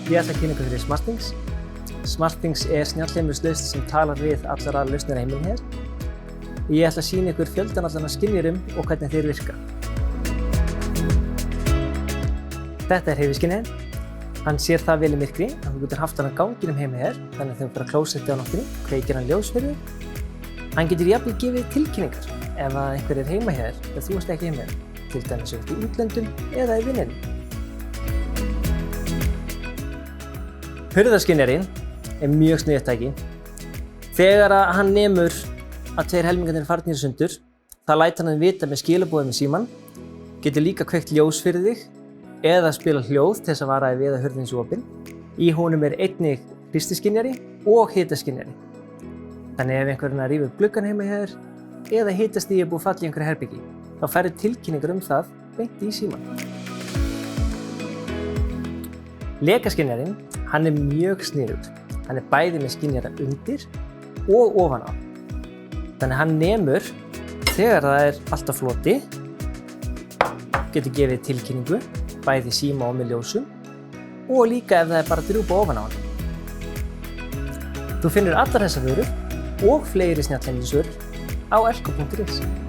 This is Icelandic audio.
Ég ætla að kynna ykkur fyrir SmartThings. SmartThings snjallheimilislausn sem talar við allar að lausnir heimilin hér. Ég ætla að sýna ykkur fjöldan allan af skynjurum og hvernig þeir virka. Þetta hreyfiskynjarinn. Hann sér það vel í myrkri að þú getur haft hann á ganginum heima hér, þannig að þegar þú fer á klósetti á nóttunni, kveikir hann ljós fyrir þig. Hann getur jafnvel gefið tilkynningar ef einhver heima hér þegar þú ert ekki heima hér, til dæmis út í útlöndum eða í vinnunni. Hurðarskynjarinn mjög sniðugt tæki. Þegar hann nemur að tveir helmingarnir farnir í sundur, það lætur hann vita með skilaboðum í símann, getur líka kveikt ljós fyrir þig eða spila hljóð til þess að vara við að hurðin sé opin. Í honum einnig hristiskynjari og hitaskynjari. Þannig ef einhverjum að rífa upp gluggann heima hér eða hitastigi búið falla í einhverju herbyggi, þá færðu tilkynningar það beint í símann. Lekaskynjarinn, hann mjög sniðugt. Hann bæði með skynjara undir og ofan á. Þannig hann nemur þegar það allt á floti, getur gefið tilkynningu, bæði síma og með ljósum, og líka ef það bara drjúpa ofan á hann. Þú finnur allar þessar vörur og fleiri snjallheimilisvörur á elko.is.